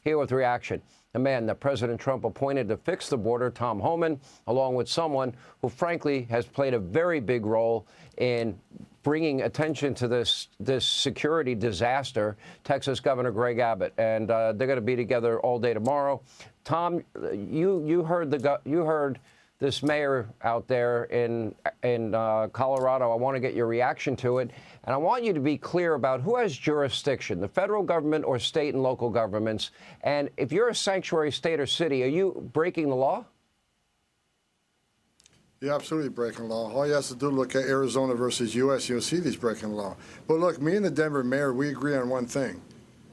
Here with reaction, a man that President Trump appointed to fix the border, Tom Homan, along with someone who, frankly, has played a very big role in bringing attention to this security disaster, Texas Governor Greg Abbott. And they're going to be together all day tomorrow. Tom, you heard this mayor out there in Colorado. I want to get your reaction to it. And I want you to be clear about who has jurisdiction, the federal government or state and local governments. And if you're a sanctuary state or city, are you breaking the law? You're absolutely breaking the law. All you have to do is look at Arizona versus U.S. You'll see these breaking the law. But look, me and the Denver mayor, we agree on one thing.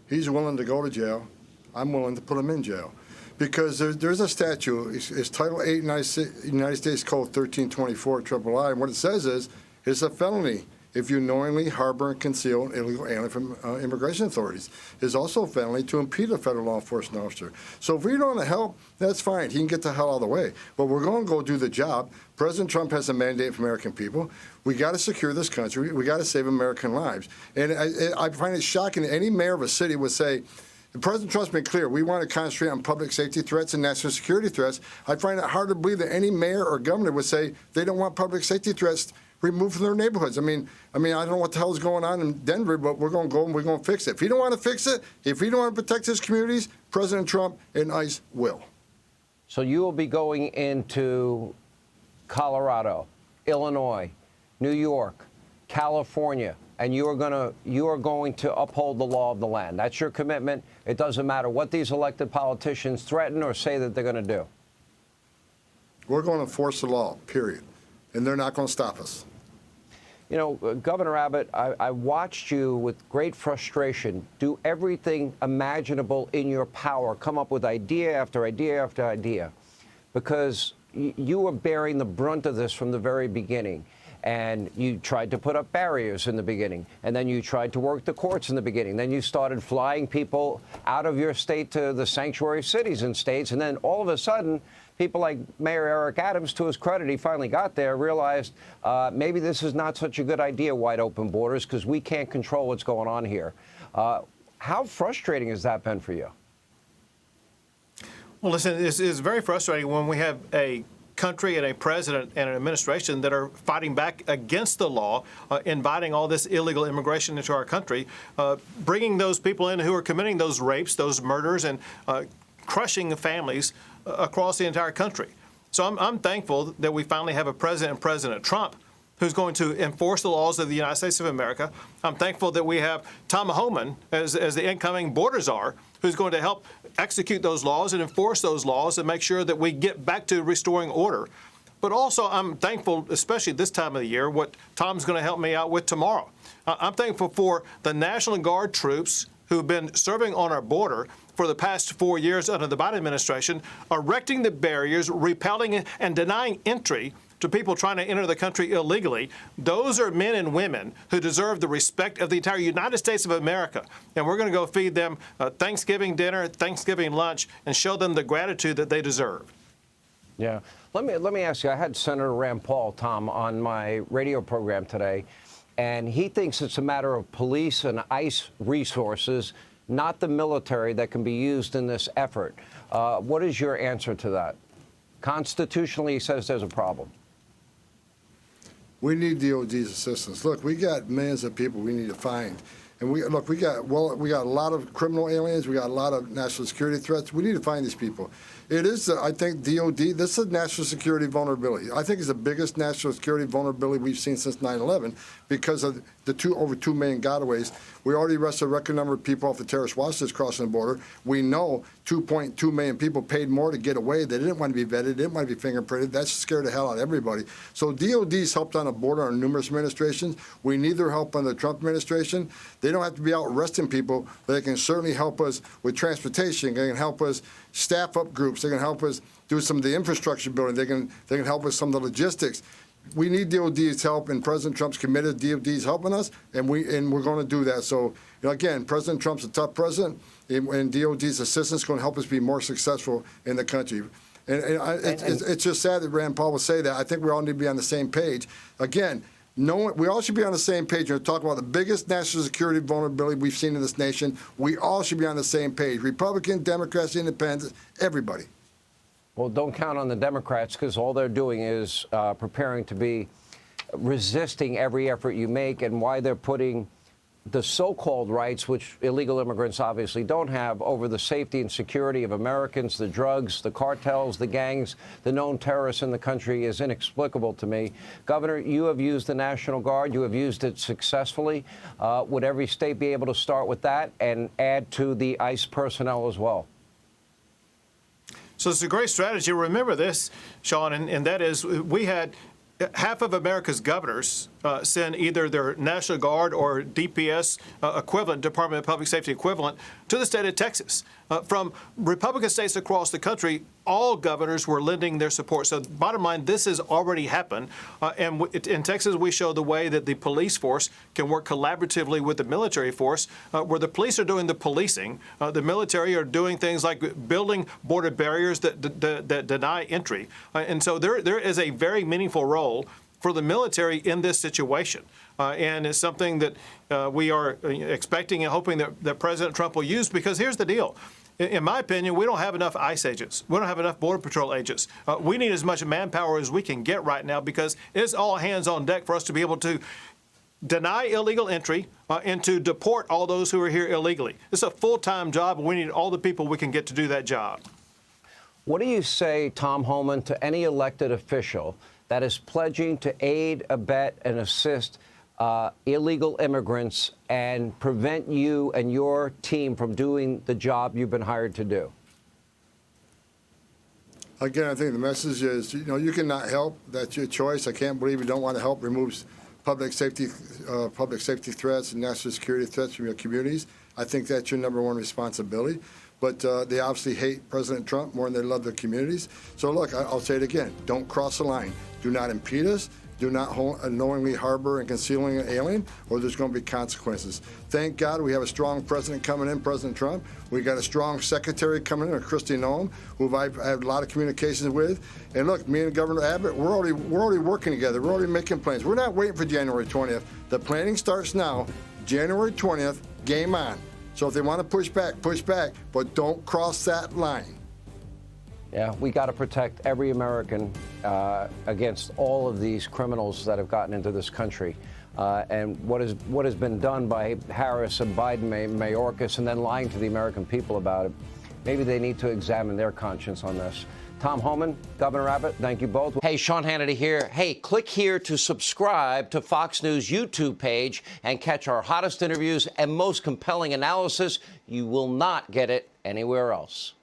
He's willing to go to jail. I'm willing to put him in jail. Because there's a statute, it's Title 8 United States Code 1324 III, and what it says is, it's a felony if you knowingly harbor and conceal an illegal alien from immigration authorities. It's also a felony to impede a federal law enforcement officer. So if we don't want to help, that's fine. He can get the hell out of the way. But we're going to go do the job. President Trump has a mandate for American people. We got to secure this country. We got to save American lives. And I find it shocking that any mayor of a city would say, President Trump's been clear. We want to concentrate on public safety threats and national security threats. I find it hard to believe that any mayor or governor would say they don't want public safety threats removed from their neighborhoods. I mean, I don't know what the hell is going on in Denver, but we're going to go and we're going to fix it. If he don't want to fix it, if he don't want to protect his communities, President Trump and ICE will. So you will be going into Colorado, Illinois, New York, California, and you are going to uphold the law of the land. That's your commitment. It doesn't matter what these elected politicians threaten or say that they're going to do. We're going to enforce the law, period. And they're not going to stop us. You know, Governor Abbott, I watched you with great frustration do everything imaginable in your power, come up with idea after idea after idea, because you were bearing the brunt of this from the very beginning. And you tried to put up barriers in the beginning, and then you tried to work the courts in the beginning. Then you started flying people out of your state to the sanctuary cities and states, and then all of a sudden, people like Mayor Eric Adams, to his credit, he finally got there, realized maybe this is not such a good idea, wide open borders, because we can't control what's going on here. How frustrating has that been for you? Well, listen, it's very frustrating when we have a country and a president and an administration that are fighting back against the law, inviting all this illegal immigration into our country, bringing those people in who are committing those rapes, those murders, and crushing families across the entire country. So I'm thankful that we finally have a president, President Trump, who's going to enforce the laws of the United States of America. I'm thankful that we have Tom Homan as the incoming border czar, who's going to help execute those laws and enforce those laws and make sure that we get back to restoring order. But also, I'm thankful, especially this time of the year, what Tom's going to help me out with tomorrow. I'm thankful for the National Guard troops who've been serving on our border for the past 4 years under the Biden administration, erecting the barriers, repelling and denying entry to people trying to enter the country illegally. Those are men and women who deserve the respect of the entire United States of America. And we're going to go feed them Thanksgiving dinner, Thanksgiving lunch, and show them the gratitude that they deserve. Yeah. Let me ask you, I had Senator Rand Paul, Tom, on my radio program today, and he thinks it's a matter of police and ICE resources, not the military, that can be used in this effort. What is your answer to that? Constitutionally, he says there's a problem. We need DOD's assistance. Look, we got millions of people we need to find. And we got a lot of criminal aliens. We got a lot of national security threats. We need to find these people. It is, I think, DOD, this is national security vulnerability. I think it's the biggest national security vulnerability we've seen since 9/11 because of the over 2 million gotaways. We already arrested a record number of people off the terrorist watch list crossing the border. We know 2.2 million people paid more to get away. They didn't want to be vetted, didn't want to be fingerprinted. That scared the hell out of everybody. So DOD's helped on the border on numerous administrations. We need their help on the Trump administration. They don't have to be out arresting people, but they can certainly help us with transportation. They can help us staff up groups. They can help us do some of the infrastructure building. They can help us some of the logistics. We need DOD's help, and President Trump's committed. DOD's helping us, and we're going to do that. So, again, President Trump's a tough president, and DOD's assistance is going to help us be more successful in the country. And it's just sad that Rand Paul would say that. I think we all need to be on the same page. Again, We all should be on the same page. We're talking about the biggest national security vulnerability we've seen in this nation. We all should be on the same page. Republican, Democrats, Independents, everybody. Well, don't count on the Democrats, because all they're doing is preparing to be resisting every effort you make, and why they're putting the so-called rights, which illegal immigrants obviously don't have, over the safety and security of Americans, the drugs, the cartels, the gangs, the known terrorists in the country, is inexplicable to me. Governor, you have used the National Guard. You have used it successfully. Would every state be able to start with that and add to the ICE personnel as well? So it's a great strategy. Remember this, Sean, and that is, we had half of America's governors send either their National Guard or DPS equivalent, Department of Public Safety equivalent, to the state of Texas. From Republican states across the country, all governors were lending their support. So bottom line, this has already happened. And in Texas, we show the way that the police force can work collaboratively with the military force, where the police are doing the policing. The military are doing things like building border barriers that deny entry. And so there is a very meaningful role for the military in this situation. And it's something that we are expecting and hoping that President Trump will use, because here's the deal. In my opinion, we don't have enough ICE agents. We don't have enough Border Patrol agents. We need as much manpower as we can get right now, because it's all hands on deck for us to be able to deny illegal entry and to deport all those who are here illegally. It's a full-time job, and we need all the people we can get to do that job. What do you say, Tom Homan, to any elected official that is pledging to aid, abet, and assist illegal immigrants and prevent you and your team from doing the job you've been hired to do? Again, I think the message is, you cannot help. That's your choice. I can't believe you don't want to help remove public safety threats and national security threats from your communities. I think that's your #1 responsibility. But they obviously hate President Trump more than they love their communities. So look, I'll say it again. Don't cross the line. Do not impede us. Do not knowingly harbor and concealing an alien, or there's going to be consequences. Thank God we have a strong president coming in, President Trump. We got a strong secretary coming in, Kristi Noem, who I've had a lot of communications with. And look, me and Governor Abbott, we're already working together. We're already making plans. We're not waiting for January 20th. The planning starts now. January 20th, game on. So if they want to push back, but don't cross that line. Yeah, we got to protect every American against all of these criminals that have gotten into this country. And what has been done by Harris and Biden, Mayorkas, and then lying to the American people about it, maybe they need to examine their conscience on this. Tom Homan, Governor Abbott, thank you both. Hey, Sean Hannity here. Hey, click here to subscribe to Fox News YouTube page and catch our hottest interviews and most compelling analysis. You will not get it anywhere else.